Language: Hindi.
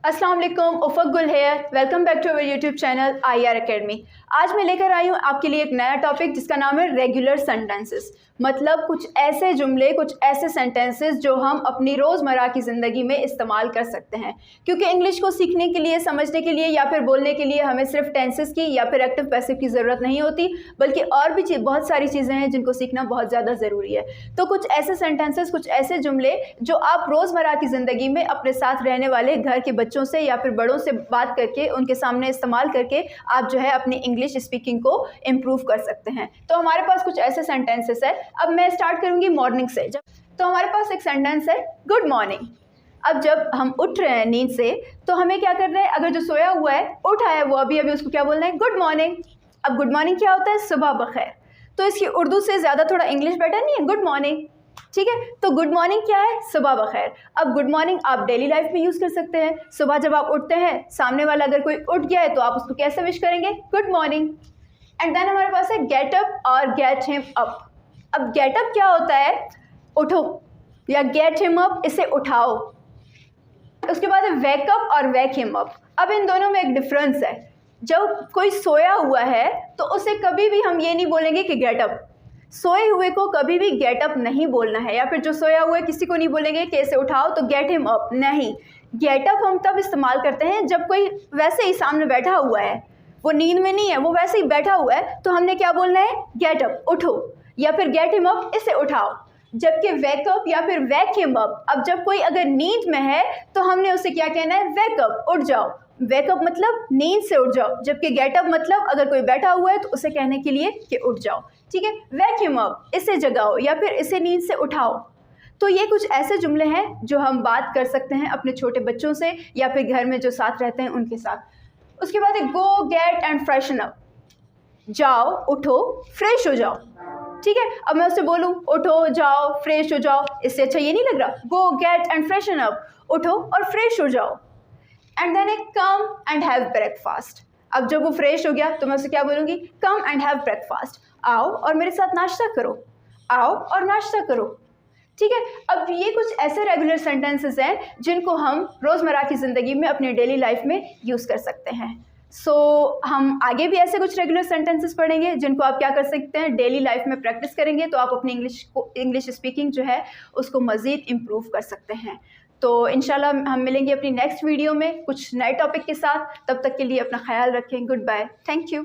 अस्सलाम वालेकुम, Ufaq Gul here. Welcome back to our YouTube channel IR academy. आज मैं लेकर आई हूँ आपके लिए एक नया टॉपिक जिसका नाम है रेगुलर सेंटेंसेस। मतलब कुछ ऐसे जुमले, कुछ ऐसे सेंटेंसेस जो हम अपनी रोज़मर्रा की ज़िंदगी में इस्तेमाल कर सकते हैं। क्योंकि इंग्लिश को सीखने के लिए, समझने के लिए या फिर बोलने के लिए हमें सिर्फ टेंसेस की या फिर एक्टिव पैसिव की ज़रूरत नहीं होती, बल्कि और भी बहुत सारी चीज़ें हैं जिनको सीखना बहुत ज़्यादा ज़रूरी है। तो कुछ ऐसे सेंटेंसेस, कुछ ऐसे जुमले जो आप रोज़मर्रा की ज़िंदगी में अपने साथ रहने वाले घर के बच्चों से या फिर बड़ों से बात करके, उनके सामने इस्तेमाल करके आप जो है अपनी इंग्लिश स्पीकिंग को इम्प्रूव कर सकते हैं। तो हमारे पास कुछ ऐसे सेंटेंसेस है। अब मैं स्टार्ट करूँगी मॉर्निंग से। तो हमारे पास एक सेंटेंस है गुड मॉर्निंग। अब जब हम उठ रहे हैं नींद से तो हमें क्या करना है? अगर जो सोया हुआ है, उठा है, वो अभी उसको क्या बोलना है? Good morning. अब गुड मॉर्निंग क्या होता है? सुबह बखैर। तो इसकी उर्दू से ज़्यादा थोड़ा इंग्लिश बेटर नहीं है? Good morning. ठीक है, तो गुड मॉर्निंग क्या है? सुबह बखैर। अब गुड मॉर्निंग आप डेली लाइफ में यूज़ कर सकते हैं। सुबह जब आप उठते हैं, सामने वाला अगर कोई उठ गया है तो आप उसको कैसे विश करेंगे? Good morning. एंड देन हमारे पास है गेट अप और गेट हिम अप। अब गेट अप क्या होता है? उठो, या गेट हिम अप, इसे उठाओ। उसके बाद है वेक अप और वेक हिम अप। अब इन दोनों में एक डिफरेंस है। जब कोई सोया हुआ है तो उसे कभी भी हम ये नहीं बोलेंगे कि गेट अप। सोए हुए को कभी भी गेट अप नहीं बोलना है, या फिर जो सोया हुआ है किसी को नहीं बोलेंगे कि इसे उठाओ तो गेट हिम अप, नहीं। गेट अप हम तब इस्तेमाल करते हैं जब कोई वैसे ही सामने बैठा हुआ है, वो नींद में नहीं है, वो वैसे ही बैठा हुआ है, तो हमने क्या बोलना है? गेट अप, उठो, या फिर गेट हिम अप, इसे उठाओ। जबकि वेक अप या फिर वेक हिम अप, अब जब कोई अगर नींद में है तो हमने उसे क्या कहना है? वेक अप, उठ जाओ। वेकअप मतलब नींद से उठ जाओ, जबकि गेटअप मतलब अगर कोई बैठा हुआ है तो उसे कहने के लिए कि उठ जाओ। ठीक है, वेक हिम अप, इसे जगाओ या फिर इसे नींद से उठाओ। तो ये कुछ ऐसे जुमले हैं जो हम बात कर सकते हैं अपने छोटे बच्चों से या फिर घर में जो साथ रहते हैं उनके साथ। उसके बाद है गो गेट एंड फ्रेशन अप। जाओ, उठो, फ्रेश हो जाओ। ठीक है, अब मैं उससे बोलूँ उठो, जाओ, फ्रेश हो जाओ, इससे अच्छा ये नहीं लग रहा? गो गेट एंड फ्रेशन अप, उठो और फ्रेश हो जाओ। एंड देन एक कम एंड हैव ब्रेकफास्ट। अब जब वो फ्रेश हो गया तो मैं उसे क्या बोलूँगी? कम एंड हैव ब्रेकफास्ट, आओ और मेरे साथ नाश्ता करो, आओ और नाश्ता करो। ठीक है, अब ये कुछ ऐसे रेगुलर सेंटेंसेस हैं जिनको हम रोज़मर्रा की ज़िंदगी में अपने डेली लाइफ में यूज़ कर सकते हैं। हम आगे भी ऐसे कुछ रेगुलर सेंटेंसेस पढ़ेंगे जिनको आप क्या कर सकते हैं? डेली लाइफ में प्रैक्टिस करेंगे तो आप अपनी इंग्लिश स्पीकिंग जो है उसको मज़ीद इम्प्रूव कर सकते हैं। तो इंशाल्लाह हम मिलेंगे अपनी नेक्स्ट वीडियो में कुछ नए टॉपिक के साथ। तब तक के लिए अपना ख्याल रखें। Good bye, thank you.